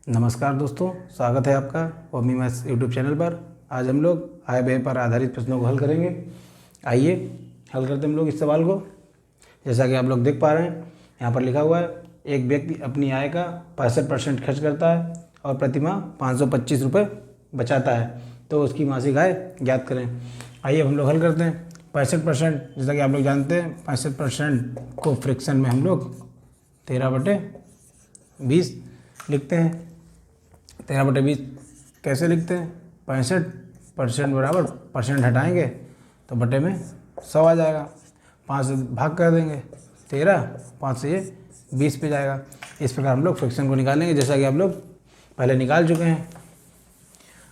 नमस्कार दोस्तों, स्वागत है आपका ओमी मैथ्स यूट्यूब चैनल पर। आज हम लोग आय व्यय पर आधारित प्रश्नों को हल करेंगे। आइए हल करते हैं हम लोग इस सवाल को। जैसा कि आप लोग देख पा रहे हैं, यहाँ पर लिखा हुआ है, एक व्यक्ति अपनी आय का 65% खर्च करता है और प्रति माह 525 रुपये बचाता है, तो उसकी मासिक आय ज्ञात करें। आइए अब हम लोग हल करते हैं। 65%, जैसा कि आप लोग जानते हैं, 65% को फ्रैक्शन में हम लोग 13/20 लिखते हैं। 13/20 कैसे लिखते हैं? 65% बराबर परसेंट हटाएंगे तो बटे में 100 आ जाएगा। 5 से भाग कर देंगे, 13, 5 से ये 20 पे जाएगा। इस प्रकार हम लोग फ्रैक्शन को निकालेंगे, जैसा कि आप लोग पहले निकाल चुके हैं।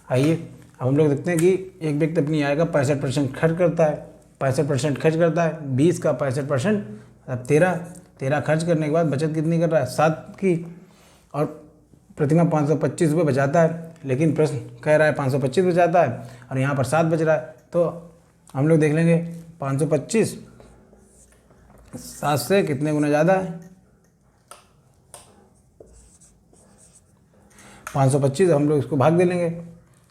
आइए अब हम लोग देखते हैं कि एक व्यक्ति अपनी आय का 65% खर्च करता है। 65% खर्च करता है, 20 का 65% मतलब 13 खर्च करने के बाद बचत कितनी कर रहा है? 7 की। और प्रतिमा 525 रुपये बचाता है, लेकिन प्रश्न कह रहा है 525 बचाता है और यहाँ पर 7 बच रहा है। तो हम लोग देख लेंगे 525 7 से कितने गुना ज़्यादा है? 525 हम लोग इसको भाग दे लेंगे,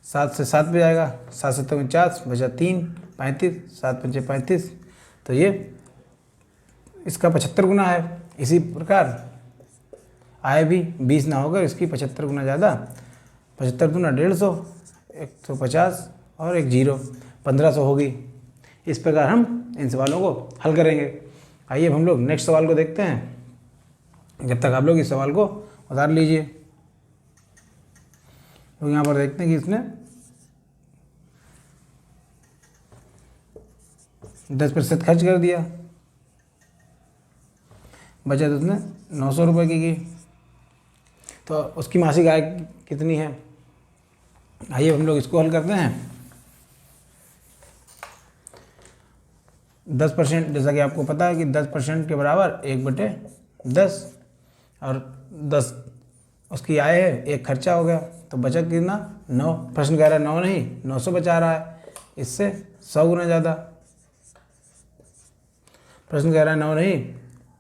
7 से 7 पे जाएगा, 7 7 49 बचा 3, 35, 7 5 35, तो ये इसका 75 गुना है। इसी प्रकार आय भी 20 ना होकर इसकी 75 गुना ज़्यादा। 75 गुना 150, 150 और एक 0, 1500 होगी। इस प्रकार हम इन सवालों को हल करेंगे। आइए अब हम लोग नेक्स्ट सवाल को देखते हैं। जब तक आप लोग इस सवाल को उतार लीजिए। तो यहाँ पर देखते हैं कि इसने 10% खर्च कर दिया, बचत उसने 900 रुपये की। तो उसकी मासिक आय कितनी है? आइए हम लोग इसको हल करते हैं। 10%, जैसा कि आपको पता है कि 10% के बराबर 1/10 और 10 उसकी आय है, एक खर्चा हो गया, तो बचत कितना? 9। प्रश्न कह रहा है 9 नहीं, 900 बचा रहा है, इससे 100 गुना ज़्यादा। प्रश्न कह रहा है 9 नहीं,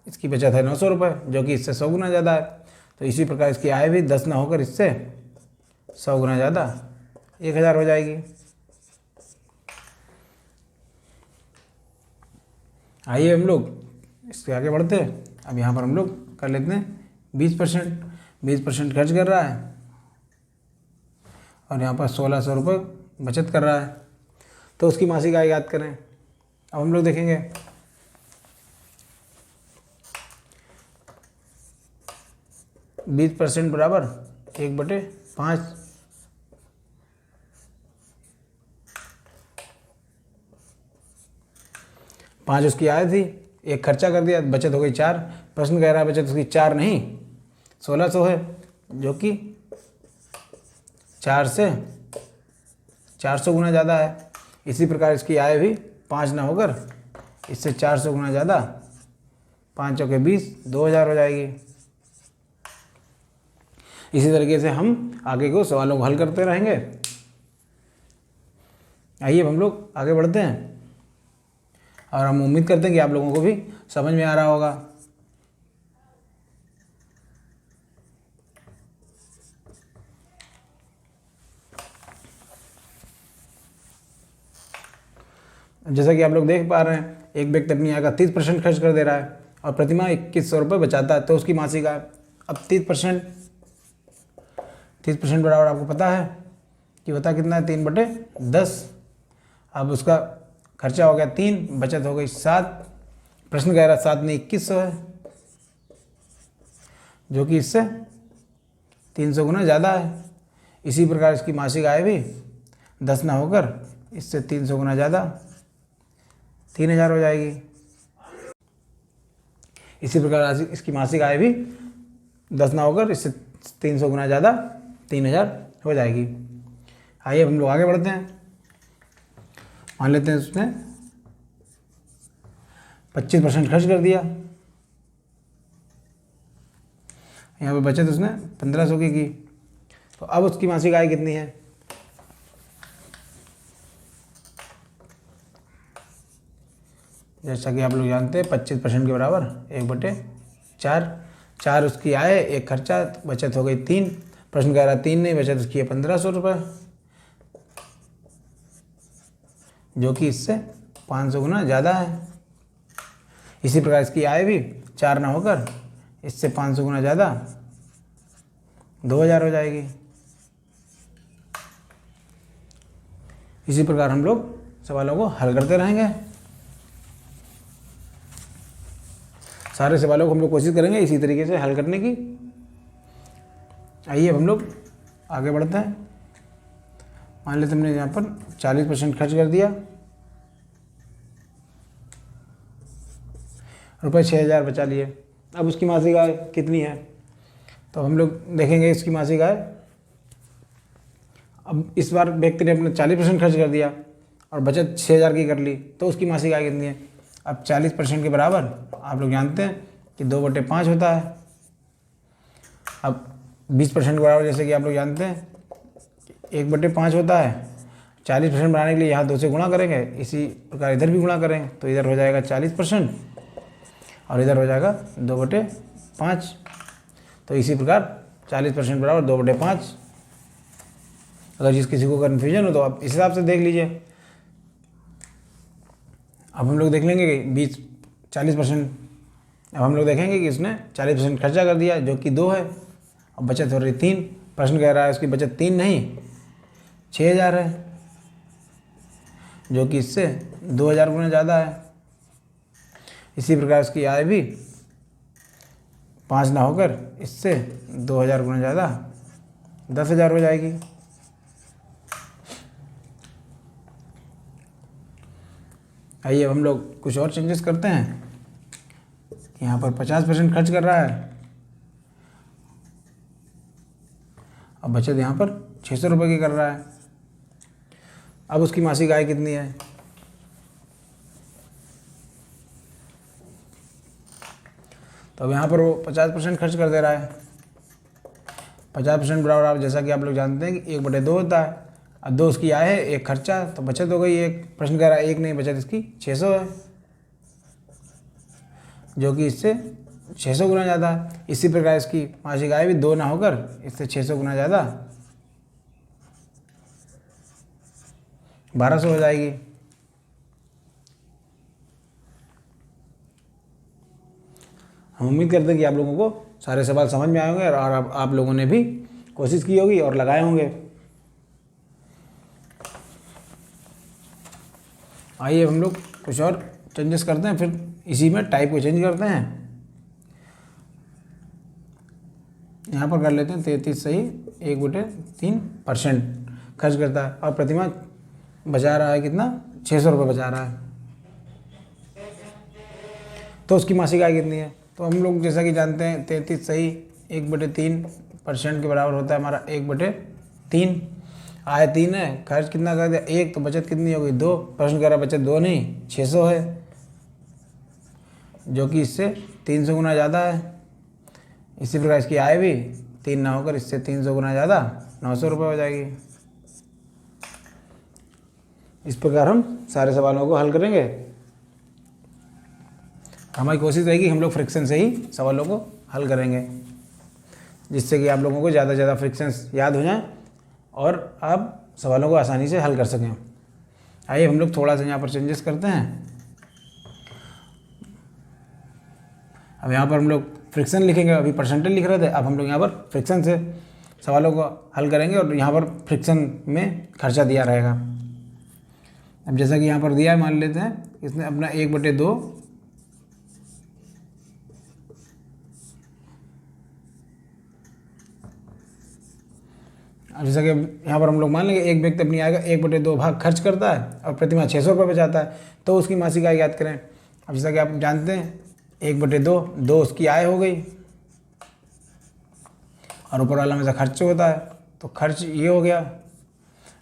इसकी बचत है 900 रुपये, जो कि इससे 100 गुना ज़्यादा है। तो इसी प्रकार इसकी आय भी 10 ना होकर इससे 100 गुना ज़्यादा 1000 हो जाएगी। आइए हम लोग इसके आगे बढ़ते हैं। अब यहाँ पर हम लोग कर लेते हैं 20% खर्च कर रहा है और यहाँ पर 1600 रुपये बचत कर रहा है, तो उसकी मासिक आय याद करें। अब हम लोग देखेंगे 20% बराबर 1/5। 5 उसकी आय थी, एक खर्चा कर दिया, बचत हो गई 4। प्रश्न कह रहा है बचत उसकी 4 नहीं 1600 है, जो कि 4 से 400 गुना ज़्यादा है। इसी प्रकार इसकी आय भी 5 ना होकर इससे 400 गुना ज़्यादा, 5 चौके 20, 2000 हो जाएगी। इसी तरीके से हम आगे को सवालों को हल करते रहेंगे। आइए अब हम लोग आगे बढ़ते हैं और हम उम्मीद करते हैं कि आप लोगों को भी समझ में आ रहा होगा। जैसा कि आप लोग देख पा रहे हैं, एक व्यक्ति अपनी आय का 30% खर्च कर दे रहा है और प्रतिमाह 2100 रुपये बचाता है, तो उसकी मासिक आय। अब 30% बराबर आपको पता है कि बता कितना है? 3/10। अब उसका खर्चा हो गया 3, बचत हो गई 7। प्रश्न कह रहा है 7 नहीं 2100 है, जो कि इससे 300 गुना ज़्यादा है। इसी प्रकार इसकी मासिक आय भी 10 ना होकर इससे 300 गुना ज़्यादा 3000 हो जाएगी। इसी प्रकार इसकी मासिक आय भी 10 ना होकर इससे 300 गुना ज़्यादा 3000 हो जाएगी। आइए हम लोग आगे बढ़ते हैं। मान लेते हैं उसने 25% खर्च कर दिया, यहाँ पे बचत उसने 1500 की। तो अब उसकी मासिक आय कितनी है? जैसा कि आप लोग जानते हैं 25% के बराबर 1/4। 4 उसकी आय, एक खर्चा, बचत हो गई 3, प्रश्न कह रहा है 3 नहीं, बचत उसकी है 1500 रुपये, जो कि इससे 500 गुना ज़्यादा है। इसी प्रकार इसकी आय भी 4 ना होकर इससे 500 गुना ज़्यादा 2000 हो जाएगी। इसी प्रकार हम लोग सवालों को हल करते रहेंगे। सारे सवालों को हम लोग कोशिश करेंगे इसी तरीके से हल करने की। आइए अब हम लोग आगे बढ़ते हैं। मान लेते हमने यहाँ पर 40% खर्च कर दिया, रुपये 6000 बचा लिए। अब उसकी मासिक आय कितनी है, तो हम लोग देखेंगे इसकी मासिक आय। अब इस बार व्यक्ति ने अपना 40% खर्च कर दिया और बचत 6000 की कर ली, तो उसकी मासिक आय कितनी है। अब 40% के बराबर आप लोग जानते हैं कि 2/5 होता है। अब 20% के बराबर जैसे कि आप लोग जानते हैं 1/5 होता है। 40% बनाने के लिए यहाँ 2 से गुणा करेंगे, इसी प्रकार इधर भी गुणा करेंगे, तो इधर हो जाएगा 40% और इधर हो जाएगा 2/5। तो इसी प्रकार 40% बराबर 2/5। अगर जिस किसी को कन्फ्यूजन हो तो आप इस हिसाब से देख लीजिए। अब हम लोग देख लेंगे कि 40%, अब हम लोग देखेंगे कि इसने 40% खर्चा कर दिया जो कि 2 है, अब बचत हो रही 3। प्रश्न कह रहा है उसकी बचत 3 नहीं 6000 है, जो कि इससे 2000 गुना ज़्यादा है। इसी प्रकार इसकी आय भी 5 ना होकर इससे 2000 गुना ज़्यादा 10,000 हो जाएगी। आइए अब हम लोग कुछ और चेंजेस करते हैं। यहाँ पर 50% खर्च कर रहा है, अब बचत यहाँ पर 600 रुपये की कर रहा है। अब उसकी मासिक आय कितनी है, तो अब यहाँ पर वो 50% खर्च कर दे रहा है। 50% बराबर आप जैसा कि आप लोग जानते हैं कि 1/2 होता है। अब 2 उसकी आय है, 1 खर्चा, तो बचत हो गई 1। प्रश्न कह रहा है 1 नहीं, बचत इसकी 600 है, जो कि इससे 600 गुना ज़्यादा है। इसी प्रकार इसकी मासिक आय भी 2 ना होकर इससे 600 गुना ज़्यादा 1200 हो जाएगी। हम उम्मीद करते हैं कि आप लोगों को सारे सवाल समझ में आए होंगे और आप लोगों ने भी कोशिश की होगी और लगाए होंगे। आइए हम लोग कुछ और चेंजेस करते हैं, फिर इसी में टाइप को चेंज करते हैं। यहाँ पर कर लेते हैं 33 सही 1/3% खर्च करता है और प्रतिमा बचा रहा है कितना 600 रुपये बचा रहा है। तो उसकी मासिक आय कितनी है, तो हम लोग जैसा कि जानते हैं 33 सही 1/3% के बराबर होता है हमारा 1/3। आय 3 है, खर्च कितना कर दिया 1, तो बचत कितनी हो गई 2। प्रश्न कह रहा बचत 2 नहीं 600 है, जो कि इससे 300 गुना ज़्यादा है। इसी प्रकार इसकी आय भी 3 ना होकर इससे 300 गुना ज़्यादा 900 रुपये हो जाएगी। इस प्रकार हम सारे सवालों को हल करेंगे। हमारी कोशिश रहेगी हम लोग फ्रिक्शन से ही सवालों को हल करेंगे, जिससे कि आप लोगों को ज़्यादा से ज़्यादा फ्रिक्शंस याद हो जाएं और आप सवालों को आसानी से हल कर सकें। आइए हम लोग थोड़ा सा यहाँ पर चेंजेस करते हैं। अब यहाँ पर हम लोग फ्रिक्शन लिखेंगे, अभी परसेंटेज लिख रहे थे, अब हम लोग यहाँ पर फ्रिक्शन से सवालों को हल करेंगे और यहाँ पर फ्रिक्शन में खर्चा दिया रहेगा। अब जैसा कि यहाँ पर दिया है, मान लेते हैं इसने अपना 1/2 अब जैसा कि यहाँ पर हम लोग मान लेंगे एक व्यक्ति अपनी आय का 1/2 भाग खर्च करता है और प्रतिमाह 600 रुपये बचाता है, तो उसकी मासिक आय याद करें। अब जैसा कि आप जानते हैं 1/2 उसकी आय हो गई और ऊपर वाला में से खर्च होता है, तो खर्च ये हो गया।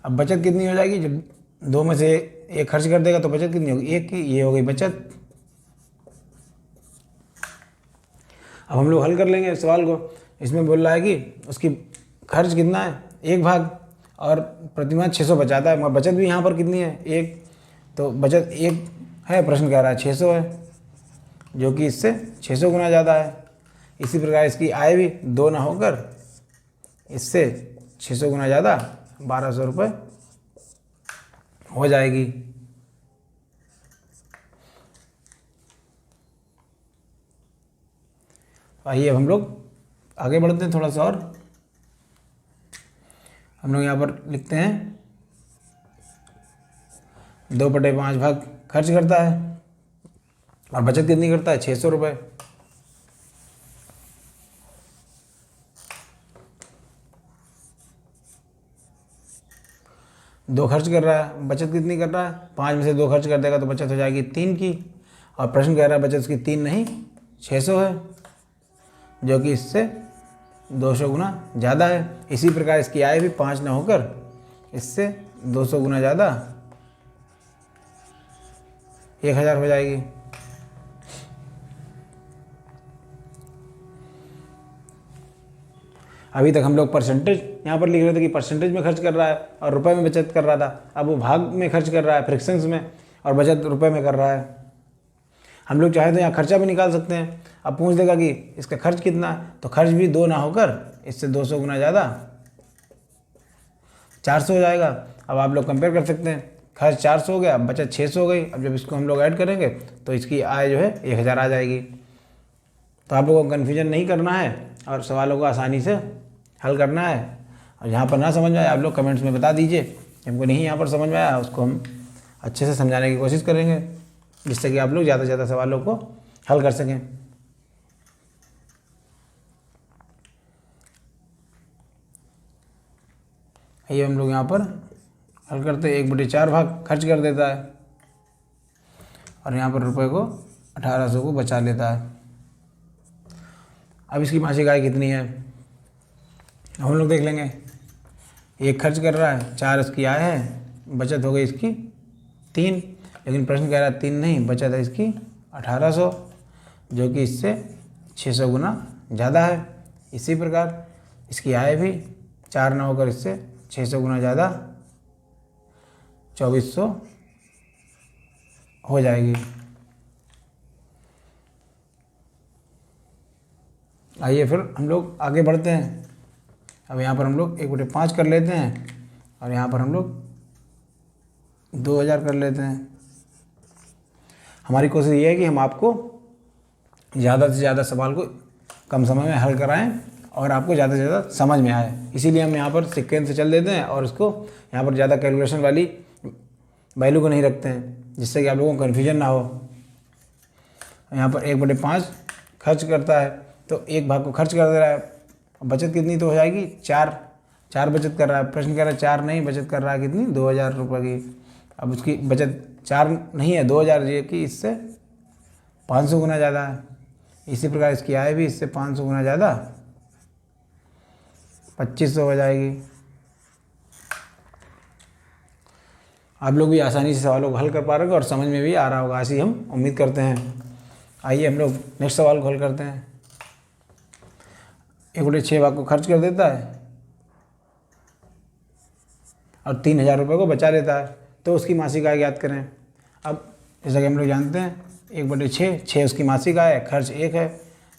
अब बचत कितनी हो जाएगी, जब 2 में से 1 खर्च कर देगा तो बचत कितनी होगी 1 की, ये हो गई बचत। अब हम लोग हल कर लेंगे सवाल को। इसमें बोल रहा है कि उसकी खर्च कितना है 1 भाग और प्रतिमाह 600 बचाता है, मगर बचत भी यहाँ पर कितनी है 1, तो बचत 1 है, प्रश्न कह रहा है 600 है, जो कि इससे 600 गुना ज़्यादा है। इसी प्रकार इसकी आय भी 2 ना होकर इससे 600 गुना ज़्यादा 1200 रुपये हो जाएगी। आइए अब हम लोग आगे बढ़ते हैं थोड़ा सा और। हम लोग यहाँ पर लिखते हैं 2/5 भाग खर्च करता है और बचत कितनी करता है, 600 रुपये। दो खर्च कर रहा है, बचत कितनी कर रहा है, 5 में से 2 खर्च कर देगा तो बचत हो जाएगी 3 की। और प्रश्न कह रहा है बचत उसकी 3 नहीं 600 है, जो कि इससे 200 गुना ज़्यादा है। इसी प्रकार इसकी आय भी 5 ना होकर इससे 200 गुना ज़्यादा 1000 हो जाएगी। अभी तक हम लोग परसेंटेज यहाँ पर लिख रहे थे कि परसेंटेज में खर्च कर रहा है और रुपए में बचत कर रहा था। अब वो भाग में खर्च कर रहा है फ्रैक्शंस में, और बचत रुपए में कर रहा है। हम लोग चाहे तो यहाँ खर्चा भी निकाल सकते हैं। अब पूछ देगा कि इसका खर्च कितना है, तो खर्च भी 2 ना होकर इससे 200 गुना ज़्यादा 400 हो जाएगा। अब आप लोग कंपेयर कर सकते हैं, खर्च 400 हो गया, बचत 600 हो गई। अब जब इसको हम लोग ऐड करेंगे तो इसकी आय जो है 1000 आ जाएगी। तो आप लोगों को कन्फ्यूजन नहीं करना है और सवालों को आसानी से हल करना है। और यहाँ पर ना समझ में आए आप लोग कमेंट्स में बता दीजिए। हमको नहीं यहाँ पर समझ में आया उसको हम अच्छे से समझाने की कोशिश करेंगे, जिससे कि आप लोग ज़्यादा से ज़्यादा सवालों को हल कर सकें। ये हम लोग यहाँ पर हल करते 1/4 भाग खर्च कर देता है और यहाँ पर रुपए को 1800 को बचा लेता है। अब इसकी मासिक आय कितनी है हम लोग देख लेंगे। 1 खर्च कर रहा है, 4 इसकी आय है, बचत हो गई इसकी 3। लेकिन प्रश्न कह रहा है 3 नहीं, बचत है इसकी 1800, जो कि इससे 600 गुना ज़्यादा है। इसी प्रकार इसकी आय भी 4 ना होकर इससे 600 गुना ज़्यादा 2400 हो जाएगी। आइए फिर हम लोग आगे बढ़ते हैं। अब यहाँ पर हम लोग 1/5 कर लेते हैं और यहाँ पर हम लोग 2000 कर लेते हैं। हमारी कोशिश ये है कि हम आपको ज़्यादा से ज़्यादा सवाल को कम समय में हल कराएं और आपको ज़्यादा से ज़्यादा समझ में आए। इसीलिए हम यहाँ पर सीक्वेंस से चल देते हैं और उसको यहाँ पर ज़्यादा कैलकुलेशन वाली वैल्यू को नहीं रखते हैं, जिससे कि आप लोगों को कन्फ्यूजन ना हो। यहाँ पर 1/5 खर्च करता है तो 1 भाग को खर्च कर दे रहा है, बचत कितनी तो हो जाएगी 4 बचत कर रहा है। प्रश्न कह रहा है 4 नहीं, बचत कर रहा है कितनी 2000 रुपये की। अब उसकी बचत 4 नहीं है 2000, ये कि इससे 500 गुना ज़्यादा है। इसी प्रकार इसकी आय भी इससे 500 गुना ज़्यादा 2500 हो जाएगी। आप लोग भी आसानी से सवालों को हल कर पा रहे होंगे और समझ में भी आ रहा होगा, ऐसी हम उम्मीद करते हैं। आइए हम लोग नेक्स्ट सवाल को हल करते हैं। 1/6 भाग को खर्च कर देता है और 3000 रुपये को बचा लेता है, तो उसकी मासिक आय ज्ञात करें। अब जैसा कि हम लोग जानते हैं 1/6, 6 उसकी मासिक आय है, खर्च 1 है,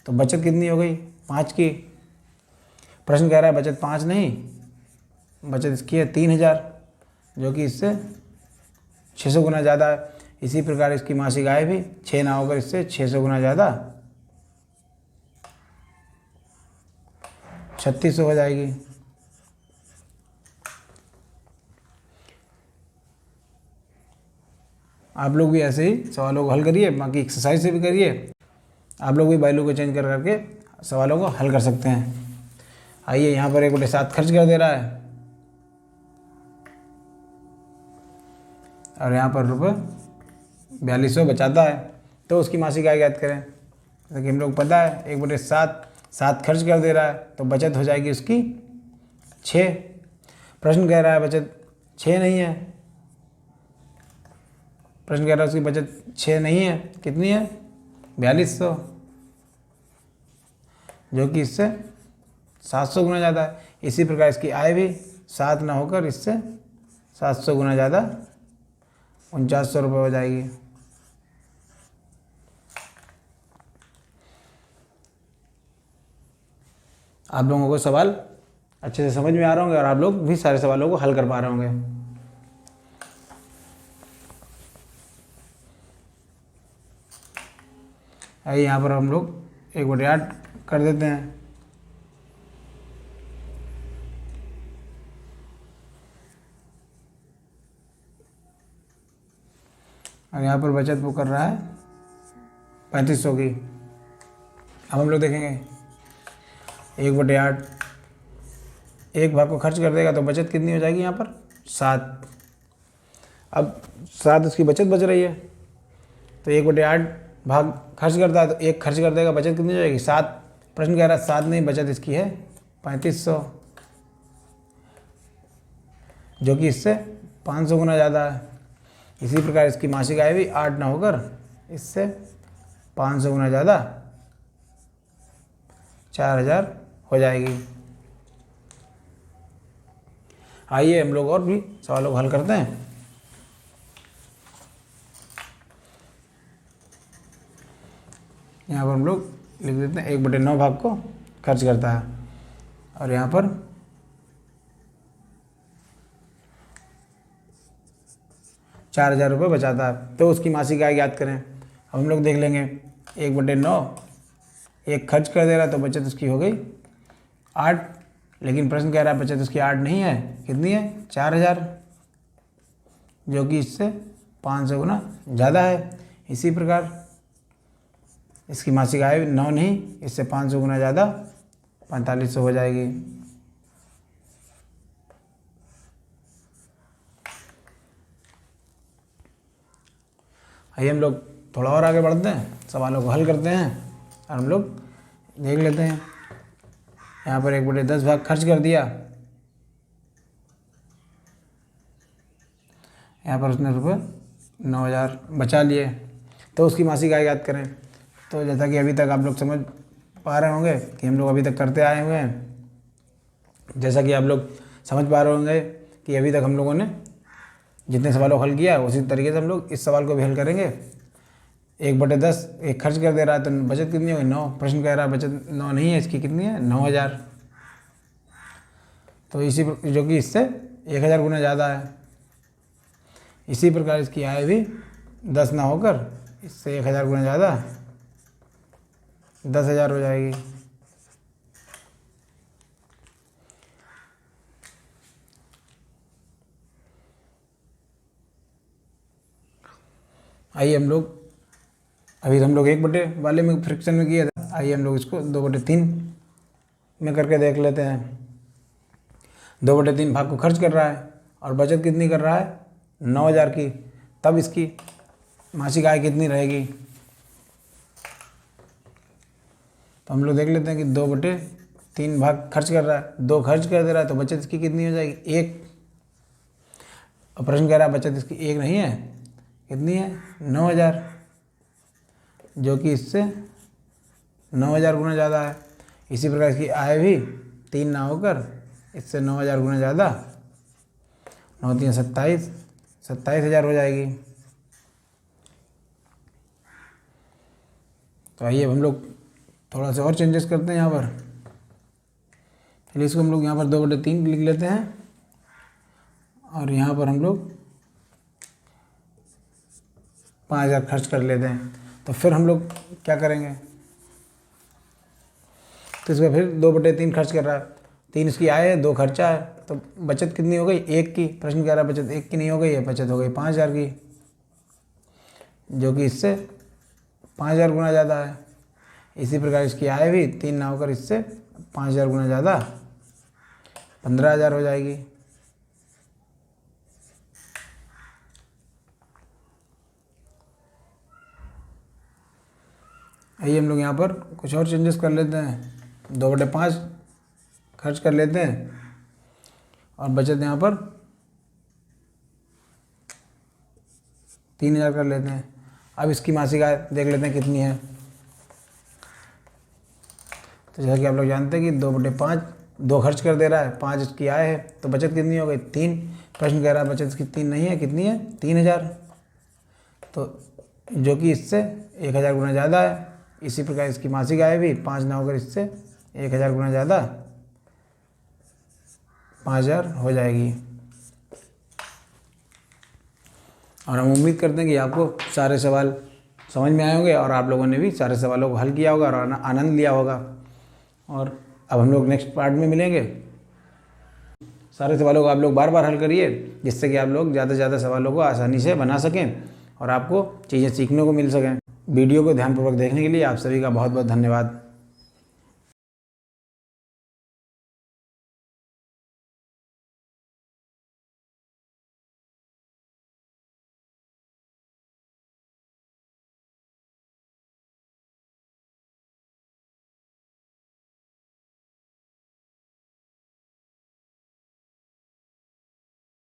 तो बचत कितनी हो गई 5 की। प्रश्न कह रहा है बचत 5 नहीं, बचत इसकी है 3000, जो कि इससे 600 गुना ज़्यादा है। इसी प्रकार इसकी मासिक आय भी 6 ना होकर इससे 600 गुना ज़्यादा 3600 हो जाएगी। आप लोग भी ऐसे ही सवालों को हल करिए, बाकी एक्सरसाइज से भी करिए। आप लोग भी वैल्यू को चेंज कर करके सवालों को हल कर सकते हैं। आइए यहाँ पर 1/7 खर्च कर दे रहा है और यहाँ पर रुपये 4200 बचाता है, तो उसकी मासिक आय ज्ञात करें। जैसे कि हम लोग पता है 1/7 7 खर्च कर दे रहा है, तो बचत हो जाएगी उसकी 6। प्रश्न कह रहा है बचत 6 नहीं है, प्रश्न कह रहा है उसकी बचत 6 नहीं है, कितनी है 4200, जो कि इससे 700 गुना ज़्यादा है। इसी प्रकार इसकी आय भी 7 ना होकर इससे 700 गुना ज़्यादा 4900 रुपये हो जाएगी। आप लोगों को सवाल अच्छे से समझ में आ रहे होंगे और आप लोग भी सारे सवालों को हल कर पा रहे होंगे। आइए यहाँ पर हम लोग 1/8 कर देते हैं। और यहाँ पर बचत वो कर रहा है 3500 की। अब हम लोग देखेंगे 1/8 एक भाग को खर्च कर देगा तो बचत कितनी हो जाएगी यहाँ पर 7। अब 7 उसकी बचत बच रही है, तो 1/8 भाग खर्च करता है तो 1 खर्च कर देगा, बचत कितनी हो जाएगी 7। प्रश्न कह रहा है 7 नहीं, बचत इसकी है 3500, जो कि इससे 500 गुना ज़्यादा है। इसी प्रकार इसकी मासिक आय भी 8 ना होकर इससे 500 गुना ज़्यादा 4000 हो जाएगी। आइए हम लोग और भी सवालों को हल करते हैं। यहाँ पर हम लोग लिख देते हैं 1/9 भाग को खर्च करता है और यहाँ पर 4000 रुपये बचाता है, तो उसकी मासिक आय ज्ञात करें। अब हम लोग देख लेंगे 1/9 एक खर्च कर दे रहा है तो बचत उसकी हो गई 8, लेकिन प्रश्न कह रहा है बचत उसकी 8 नहीं है, कितनी है 4000, जो कि इससे 500 गुना ज़्यादा है। इसी प्रकार इसकी मासिक आय 9 नहीं, इससे 500 गुना ज़्यादा 4500 हो जाएगी। आइए हम लोग थोड़ा और आगे बढ़ते हैं, सवालों को हल करते हैं और हम लोग देख लेते हैं। यहाँ पर 1/10 भाग खर्च कर दिया, यहाँ पर उसने रुपये 9000 बचा लिए, तो उसकी मासिक आय ज्ञात करें। तो जैसा कि अभी तक आप लोग समझ पा रहे होंगे कि हम लोग अभी तक करते आए हुए हैं, जैसा कि आप लोग समझ पा रहे होंगे कि अभी तक हम लोगों ने जितने सवालों को हल किया उसी तरीके से हम लोग इस सवाल को भी हल करेंगे। 1/10 एक खर्च कर दे रहा है तो बचत कितनी होगी 9। प्रश्न कह रहा है बचत 9 नहीं है, इसकी कितनी है 9000, तो इसी जो कि इससे 1000 गुना ज़्यादा है। इसी प्रकार इसकी आय भी 10 ना होकर इससे 1000 गुना ज़्यादा 10,000 हो जाएगी। आइए हम लोग अभी हम लोग 1 बटे वाले में फ्रिक्शन में किया था, आइए हम लोग इसको 2/3 में करके देख लेते हैं। 2/3 भाग को खर्च कर रहा है और बचत कितनी कर रहा है 9000 की, तब इसकी मासिक आय कितनी रहेगी। तो हम लोग देख लेते हैं कि 2/3 भाग खर्च कर रहा है, 2 खर्च कर दे रहा है तो बचत इसकी कितनी हो जाएगी 1। और प्रश्न कह रहा है बचत इसकी 1 नहीं है, कितनी है 9000, जो कि इससे 9000 गुना ज़्यादा है। इसी प्रकार इसकी आय भी 3 ना होकर इससे 9000 गुना ज़्यादा 9 3 27 27000 हो जाएगी। तो आइए अब हम लोग थोड़ा सा और चेंजेस करते हैं यहाँ पर। चलिए इसको हम लोग यहाँ पर 2/3 लिख लेते हैं और यहाँ पर हम लोग 5000 खर्च कर लेते हैं। तो फिर हम लोग क्या करेंगे, तो इसमें फिर 2/3 खर्च कर रहा है, 3 इसकी आय है, 2 खर्चा है, तो बचत कितनी हो गई 1 की। प्रश्न कह रहा है बचत 1 की नहीं हो गई है, बचत हो गई 5000 की, जो कि इससे 5000 गुना ज़्यादा है। इसी प्रकार इसकी आय भी 3 ना होकर इससे 5000 गुना ज़्यादा 15000 हो जाएगी। आइए हम लोग यहाँ पर कुछ और चेंजेस कर लेते हैं। 2/5 खर्च कर लेते हैं और बचत यहाँ पर 3000 कर लेते हैं। अब इसकी मासिक आय देख लेते हैं कितनी है। तो जैसा कि आप लोग जानते हैं कि 2/5 2 खर्च कर दे रहा है, 5 इसकी आय है, तो बचत कितनी हो गई 3। प्रश्न कह रहा है बचत इसकी 3 नहीं है, कितनी है 3000, तो जो कि इससे 1000 गुना ज़्यादा है। इसी प्रकार इसकी मासिक आय भी 5 ना होकर इससे 1000 गुना ज़्यादा 5000 हो जाएगी। और हम उम्मीद करते हैं कि आपको सारे सवाल समझ में आए होंगे और आप लोगों ने भी सारे सवालों को हल किया होगा और आनंद लिया होगा। और अब हम लोग नेक्स्ट पार्ट में मिलेंगे। सारे सवालों को आप लोग बार बार हल करिए, जिससे कि आप लोग ज़्यादा से ज़्यादा सवालों को आसानी से बना सकें और आपको चीज़ें सीखने को मिल सकें। वीडियो को ध्यानपूर्वक देखने के लिए आप सभी का बहुत बहुत धन्यवाद।